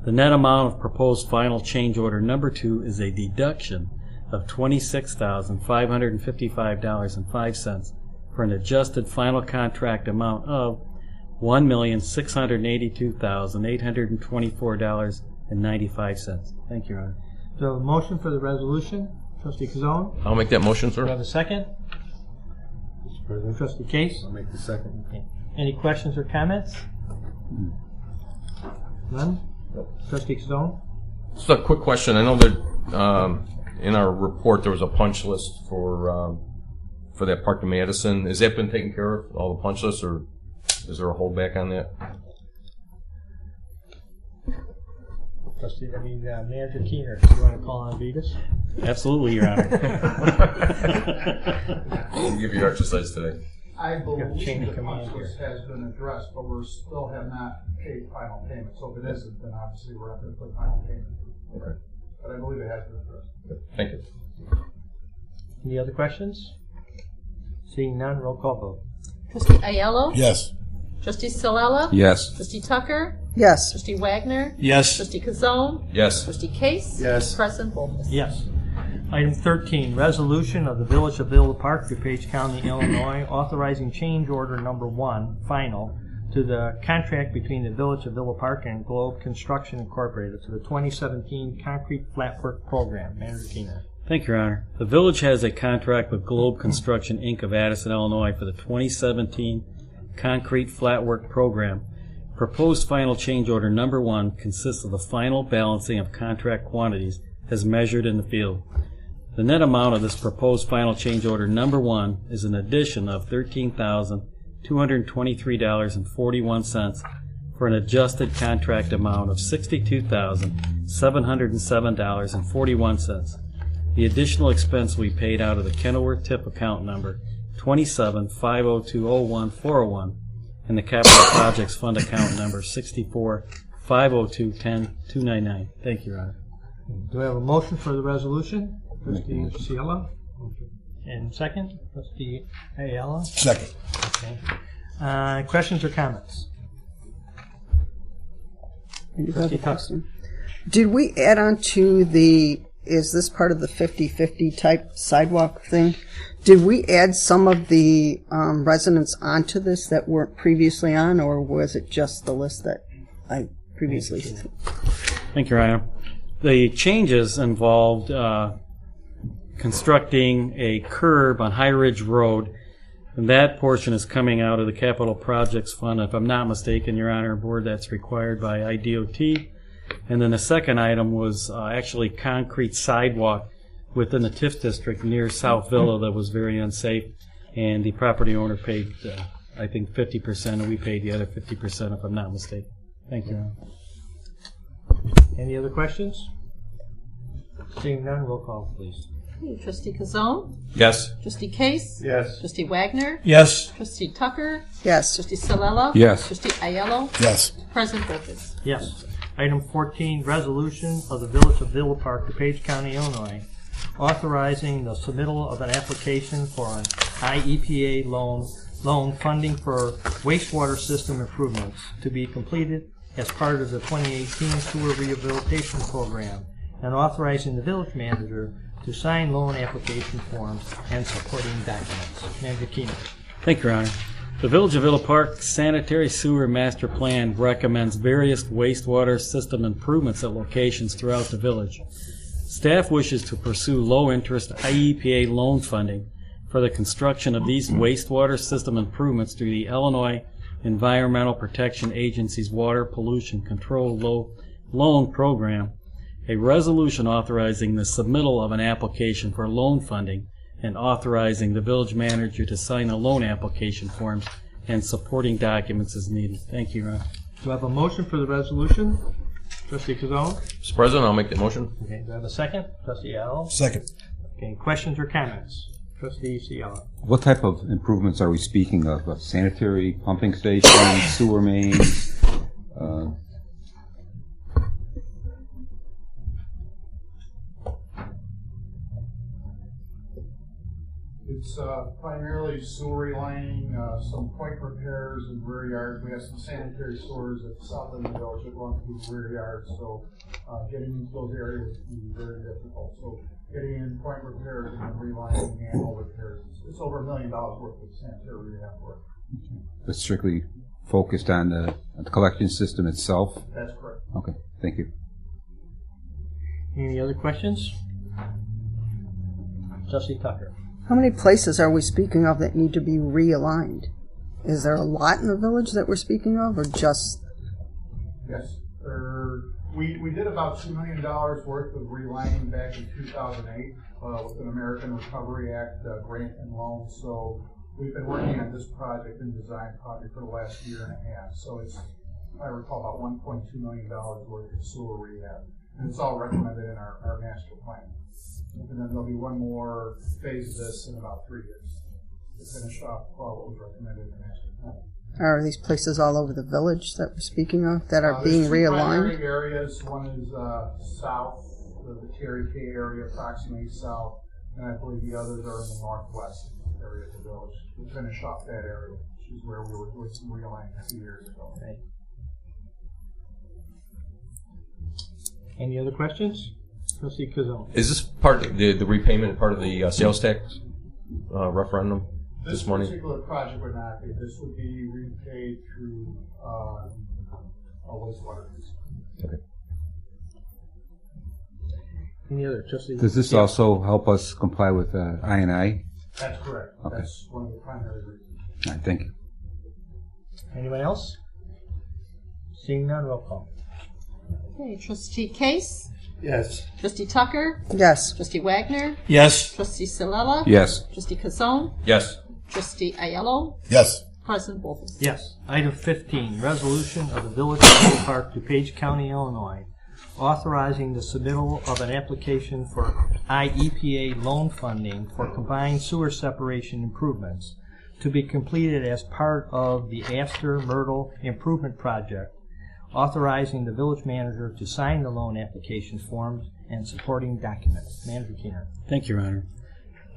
The net amount of proposed final change order number 2 is a deduction of $26,555.05 for an adjusted final contract amount of $1,682,824.95. Thank you, Your Honor. So a motion for the resolution. Trustee Kazone? I'll make that motion, Do you have sir. a second? Trustee Case? I'll make the second. Okay. Any questions or comments? None? Trustee Kazone? Just a quick question. I know that in our report there was a punch list for that Park to Madison. Has that been taken care of, all the punch lists, or is there a holdback on that? Manager Keener, do you want to call on Vetus? Absolutely, Your Honor. We'll give you exercise today. I believe change the of command punch list has been addressed, but we still have not paid final payment. So if it isn't, then obviously we're not going to put final payment. Okay. But I believe it has been addressed. Thank you. Any other questions? Seeing none, roll call vote. Trustee Aiello? Yes. Trustee Sewella? Yes. Trustee Tucker? Yes. Trustee Wagner? Yes. Trustee Kazone? Yes. Trustee Case? Yes. President Volpes? Yes. Item 13, resolution of the Village of Villa Park, DuPage County, Illinois, authorizing change order number 1, final, to the contract between the Village of Villa Park and Globe Construction Incorporated for the 2017 Concrete Flatwork Program. Manager Keener. Thank you, Your Honor. The village has a contract with Globe Construction, Inc. of Addison, Illinois for the 2017 Concrete Flatwork Program. Proposed final change order number 1 consists of the final balancing of contract quantities as measured in the field. The net amount of this proposed final change order number 1 is an addition of $13,223.41 for an adjusted contract amount of $62,707.41. The additional expense will be paid out of the Kenilworth TIP account number 2750201401 and the Capital Projects Fund account number 6450210299. Thank you, Your Honor. Do we have a motion for the resolution? Trustee Cielo? And second? Trustee Ayala? Second. Okay. Questions or comments? I do have a question. Did we add on to the, is this part of the 50-50 type sidewalk thing? Did we add some of the residents onto this that weren't previously on, or was it just the list that I previously said? Thank you, Ryan. The changes involved constructing a curb on High Ridge Road, and that portion is coming out of the Capital Projects Fund. If I'm not mistaken, Your Honor, Board, that's required by IDOT. And then the second item was actually concrete sidewalk within the TIF district near South Villa that was very unsafe, and the property owner paid, I think, 50%, and we paid the other 50%, if I'm not mistaken. Thank you, Your Honor. Any other questions? Seeing none, roll call, please. Trustee Kazone? Yes. Trustee Case? Yes. Trustee Wagner? Yes. Trustee Tucker? Yes. Trustee Sewella? Yes. Trustee Aiello? Yes. President Volpes? Yes. Item 14, resolution of the Village of Villa Park, DuPage County, Illinois, authorizing the submittal of an application for an IEPA loan funding for wastewater system improvements to be completed as part of the 2018 sewer rehabilitation program, and authorizing the village manager to sign loan application forms and supporting documents. Manager Keenan. Thank you, Your Honor. The Village of Villa Park Sanitary Sewer Master Plan recommends various wastewater system improvements at locations throughout the village. Staff wishes to pursue low-interest IEPA loan funding for the construction of these wastewater system improvements through the Illinois Environmental Protection Agency's Water Pollution Control Loan Program, a resolution authorizing the submittal of an application for loan funding, and authorizing the village manager to sign the loan application forms and supporting documents as needed. Thank you, Your Honor. Do I have a motion for the resolution? Trustee Kazone? Mr. President, I'll make that motion. Okay, do I have a second? Trustee Allen? Second. Okay, questions or comments? Trustee Ciala. What type of improvements are we speaking of? Sanitary pumping stations, sewer mains? It's primarily sewer relining, some point repairs and rear yards. We have some sanitary stores at the south end of the village that run through the rear yards, so getting into those areas would be very difficult. So getting in point repairs and then relining manhole repairs, it's over $1 million worth of sanitary rehab work. But strictly focused on the collection system itself? That's correct. Okay, thank you. Any other questions? Trustee Tucker. How many places are we speaking of that need to be realigned? Is there a lot in the village that we're speaking of, or just? Yes. We did about $2 million worth of relining back in 2008 with an American Recovery Act grant and loan. So we've been working on this project and design project for the last year and a half. So it's, I recall, about $1.2 million worth of sewer rehab. And it's all recommended in our master plan. And then there'll be one more phase of this in about 3 years to finish off what was recommended in the master plan. Are these places all over the village that we're speaking of that are being There's two realigned? primary areas. One is south, the Terry K area, approximately south, and I believe the others are in the northwest area of the village. To finish off that area, which is where we were doing some realigning a few years ago. Okay. Any other questions? Trustee Kazone. Is this part of the repayment part of the sales tax referendum this morning? This particular project would not be. This would be repaid through a wastewater fees. Okay. Any other trustees? Does this also help us comply with I&I? That's correct. Okay. That's one of the primary reasons. All right, thank you. Anyone else? Seeing none, roll call. Okay, Trustee Case? Yes. Trustee Tucker? Yes. Trustee Wagner? Yes. Trustee Silella? Yes. Trustee Kazone? Yes. Trustee Ayello? Yes. President Wolfens? Yes. Item 15, resolution of the Village of Villa Park, DuPage County, Illinois, authorizing the submittal of an application for IEPA loan funding for combined sewer separation improvements to be completed as part of the Astor Myrtle Improvement Project, authorizing the village manager to sign the loan application forms and supporting documents. Manager Keener. Thank you, Your Honor.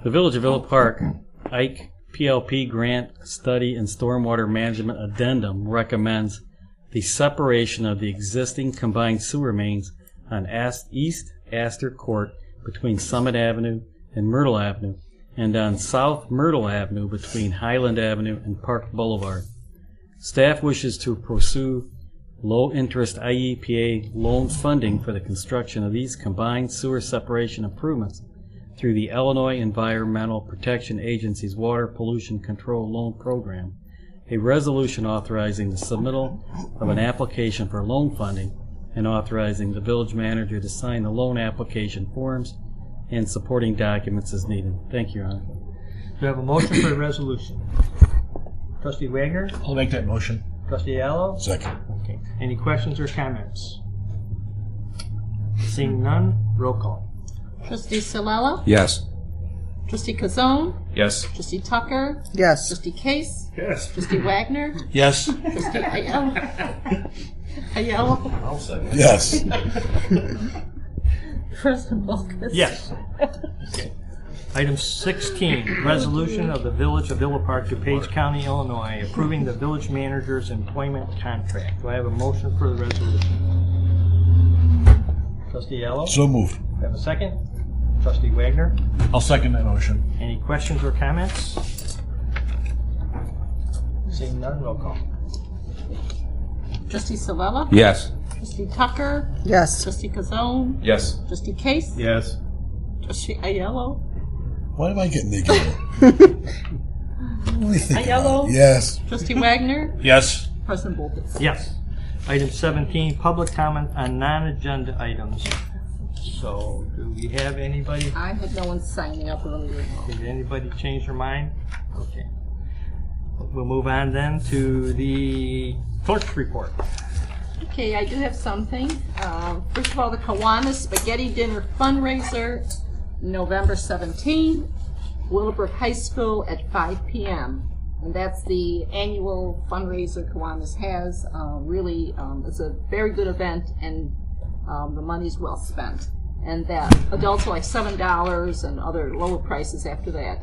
The Village of Villa Park, Ike PLP Grant Study and Stormwater Management Addendum recommends the separation of the existing combined sewer mains on East Astor Court between Summit Avenue and Myrtle Avenue, and on South Myrtle Avenue between Highland Avenue and Park Boulevard. Staff wishes to pursue low-interest IEPA loan funding for the construction of these combined sewer separation improvements through the Illinois Environmental Protection Agency's Water Pollution Control Loan Program, a resolution authorizing the submittal of an application for loan funding and authorizing the village manager to sign the loan application forms and supporting documents as needed. Thank you, Your Honor. Do we have a motion for the resolution? Trustee Wagner? I'll make that motion. Trustee Allo? Second. Okay. Any questions or comments? Seeing none, roll call. Trustee Silella? Yes. Trustee Kazone? Yes. Trustee Tucker? Yes. Trustee Case? Yes. Trustee Wagner? Yes. Trustee Ayello? Yes. President Volkes? Yes. Okay. Item 16, resolution of the Village of Villa Park, DuPage County, Illinois, approving the village manager's employment contract. Do I have a motion for the resolution? Trustee Yellow? So moved. Do I have a second? Trustee Wagner? I'll second that motion. Any questions or comments? Seeing none, roll call. Trustee Savella? Yes. Trustee Tucker? Yes. Trustee Kazone? Yes. Trustee Case? Yes. Trustee Ayello? Why am I getting negative? What do you think? Ayello? Yes. Trustee Wagner? Yes. President Volkes? Yes. Item 17, public comment on non-agenda items. So, do we have anybody? I had no one signing up earlier. Did anybody change their mind? Okay. We'll move on then to the clerk's report. Okay, I do have something. First of all, the Kiwanis Spaghetti Dinner fundraiser, November 17th, Willowbrook High School at 5 p.m. And that's the annual fundraiser Kiwanis has. Really, it's a very good event, and the money's well spent. And that adults are like $7 and other lower prices after that.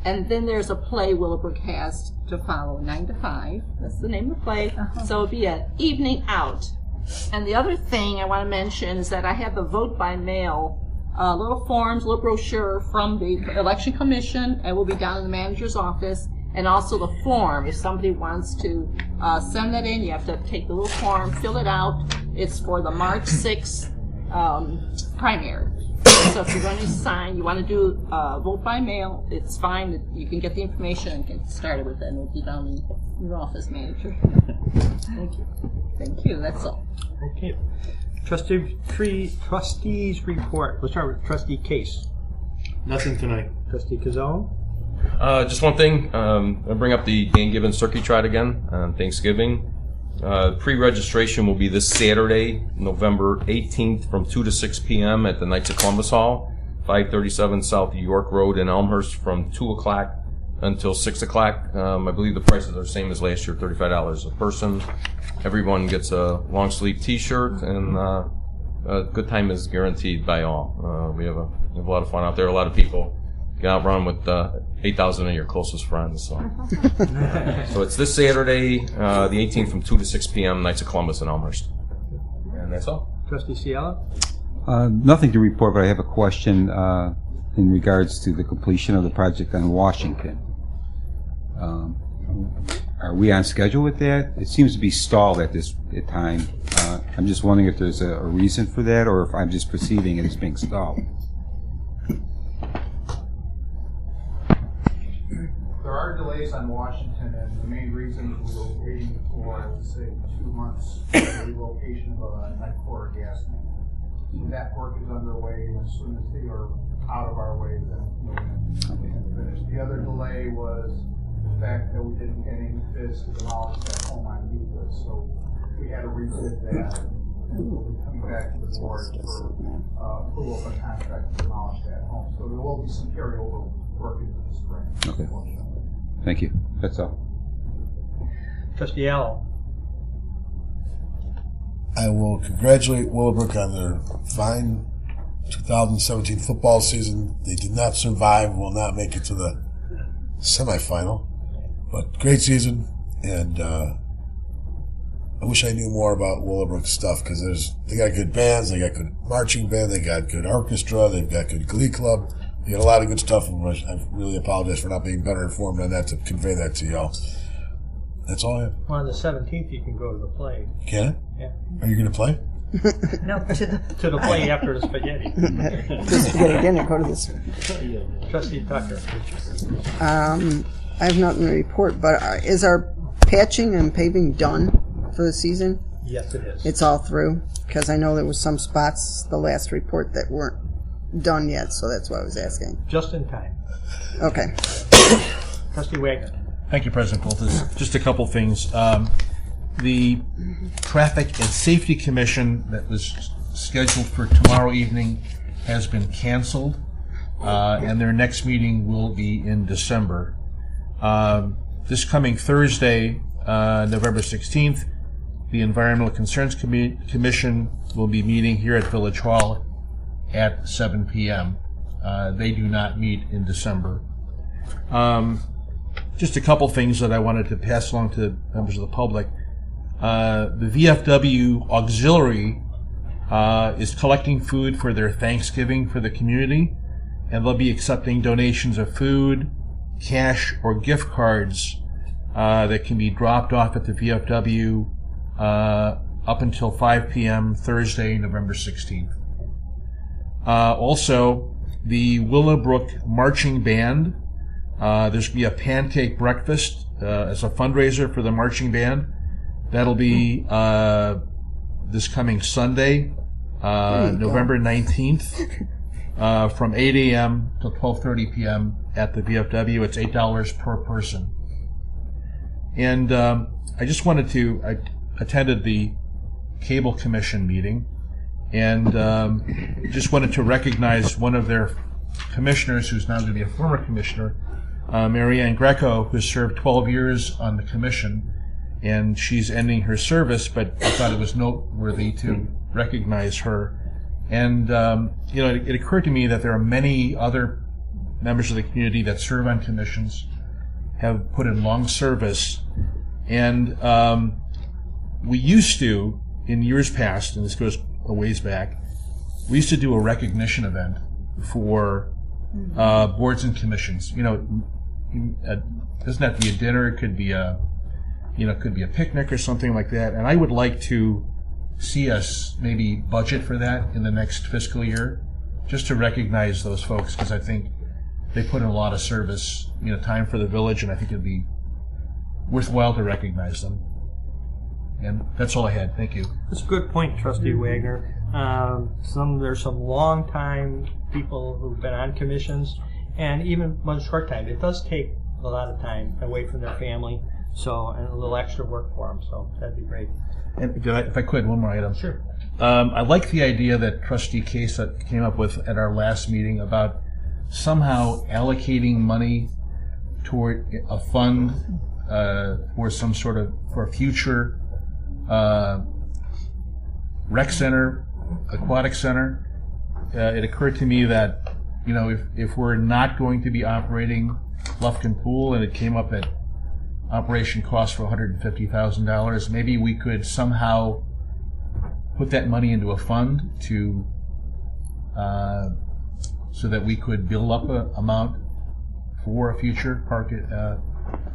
And then there's a play Willowbrook has to follow, 9 to 5. That's the name of the play. So it'll be an evening out. And the other thing I want to mention is that I have a vote by mail, little forms, little brochure from the Election Commission. It will be down in the manager's office. And also the form, if somebody wants to send that in, you have to take the little form, fill it out. It's for the March 6th primary. So if you're going to sign, you want to do vote by mail, it's fine. You can get the information and get started with it, and it'll be down in your office, manager. Thank you. Thank you. That's all. Okay. Trustees report. Let's start with Trustee Case. Nothing tonight. Trustee Kazone. Just one thing. I'll bring up the Dan Gibbons Turkey Trot again on Thanksgiving. Pre-registration will be this Saturday, November 18th from 2 to 6 p.m. at the Knights of Columbus Hall, 537 South York Road in Elmhurst from 2 o'clock until 6 o'clock. I believe the prices are the same as last year, $35 a person. Everyone gets a long-sleeve T-shirt, and a good time is guaranteed by all. We have a lot of fun out there. A lot of people get out run with 8,000 of your closest friends. So, so it's this Saturday, the 18th, from 2 to 6 p.m. Knights of Columbus in Elmhurst, and that's all. Trustee Ciala. Nothing to report, but I have a question in regards to the completion of the project on Washington. Are we on schedule with that? It seems to be stalled at this time. I'm just wondering if there's a reason for that, or if I'm just perceiving it as being stalled. There are delays on Washington, and the main reason we were waiting for, I would say, 2 months for the relocation of a night core gas main. So that work is underway, and as soon as they are out of our way, then we'll finish. The other delay was the fact that we didn't get any bids to demolish that home on Euclid, so we had to rebid that, and we'll be coming back to the board for approval of a contract to demolish that home. So there will be some carryover work into the spring. Okay. Thank you. That's all. Trustee Allen. I will congratulate Willowbrook on their fine 2017 football season. They did not survive, will not make it to the semifinal, but great season. And I wish I knew more about Willowbrook stuff, because they got good bands, they got good marching band, they got good orchestra, they've got good glee club. You got a lot of good stuff, and I really apologize for not being better informed on that to convey that to y'all. That's all I have. Well, on the 17th, you can go to the play. Can I? Yeah. Are you going to play? No, to the play after the spaghetti. The spaghetti dinner, go to this. Trustee Tucker. I have nothing to report, but is our patching and paving done for the season? Yes, it is. It's all through? Because I know there was some spots, the last report, that weren't done yet, so that's why I was asking. Just in time. Okay. Trustee Wagner. Thank you, President Bolton. Just a couple things. The Traffic and Safety Commission that was scheduled for tomorrow evening has been canceled, and their next meeting will be in December. This coming Thursday, November 16th, the Environmental Concerns Commission will be meeting here at Village Hall at 7 p.m. They do not meet in December. Just a couple things that I wanted to pass along to members of the public. The VFW Auxiliary is collecting food for their Thanksgiving for the community, and they'll be accepting donations of food, cash, or gift cards that can be dropped off at the VFW up until 5 p.m. Thursday, November 16th. Also, the Willowbrook Marching Band, there's going to be a pancake breakfast as a fundraiser for the marching band. That'll be this coming Sunday, November 19th, from 8 a.m. to 12:30 p.m. at the VFW. It's $8 per person. And I just wanted to, I attended the Cable Commission meeting, and just wanted to recognize one of their commissioners, who's now going to be a former commissioner, Mary Ann Greco, who served 12 years on the commission, and she's ending her service, but I thought it was noteworthy to recognize her. And it occurred to me that there are many other members of the community that serve on commissions, have put in long service, and we used to, in years past, and this goes a ways back, we used to do a recognition event for boards and commissions. It doesn't have to be a dinner. It could be a picnic or something like that. And I would like to see us maybe budget for that in the next fiscal year, just to recognize those folks, because I think they put in a lot of service, time for the village, and I think it'd be worthwhile to recognize them. And that's all I had. Thank you. That's a good point, Trustee Wagner. There's some long-time people who've been on commissions, and even one short time. It does take a lot of time away from their family, and a little extra work for them. So that'd be great. And if I could, one more item. Sure. I like the idea that Trustee Case came up with at our last meeting about somehow allocating money toward a fund for some sort of for a future rec center, aquatic center. It occurred to me that if we're not going to be operating Lufkin Pool, and it came up at operation cost for $150,000, maybe we could somehow put that money into a fund to so that we could build up an amount for a future park,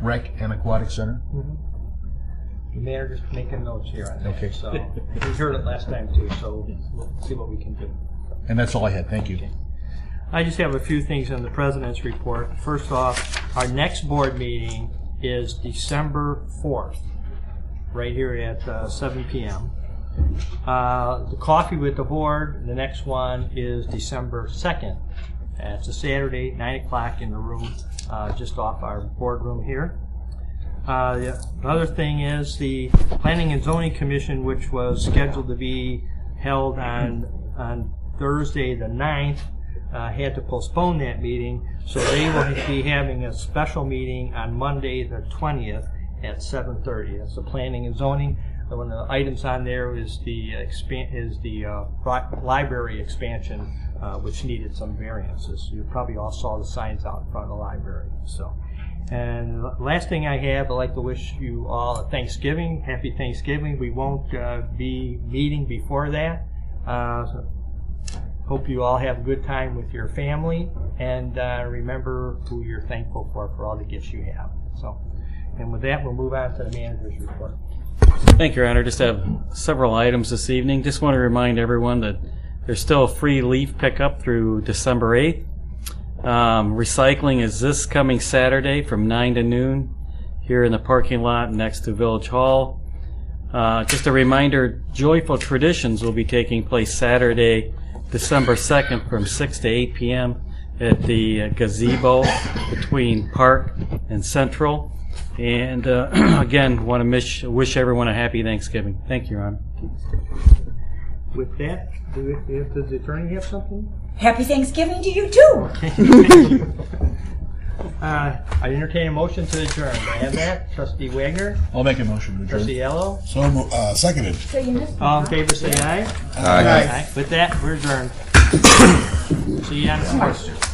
rec and aquatic center. Mm-hmm. The mayor just making notes here on that. Okay. So we heard it last time too, so we'll see what we can do. And that's all I had. Thank you. Okay. I just have a few things in the President's report. First off, our next board meeting is December 4th, right here at 7 p.m. The coffee with the board, the next one is December 2nd. It's a Saturday, 9 o'clock in the room, just off our boardroom here. The other thing is the Planning and Zoning Commission, which was scheduled to be held on Thursday the 9th, had to postpone that meeting, so they will be having a special meeting on Monday the 20th at 7:30. That's the Planning and Zoning. One of the items on there is the library expansion, which needed some variances. You probably all saw the signs out in front of the library. And last thing I have, I'd like to wish you all a Thanksgiving, happy Thanksgiving. We won't be meeting before that. Hope you all have a good time with your family, and remember who you're thankful for all the gifts you have. And with that, we'll move on to the manager's report. Thank you, Your Honor. Just have several items this evening. Just want to remind everyone that there's still a free leaf pickup through December 8th. Recycling is this coming Saturday from 9 to noon here in the parking lot next to Village Hall. Just a reminder, Joyful Traditions will be taking place Saturday, December 2nd from 6 to 8 p.m. at the gazebo between Park and Central. And again, want to wish everyone a happy Thanksgiving. Thank you, Your Honor. With that, does the attorney have something? Happy Thanksgiving to you too. Okay. I entertain a motion to adjourn. I have that. Trustee Wagner. I'll make a motion to adjourn. Trustee Yellow. So seconded. All in favor, say aye. Aye. With that, we're adjourned. See you on the 4th.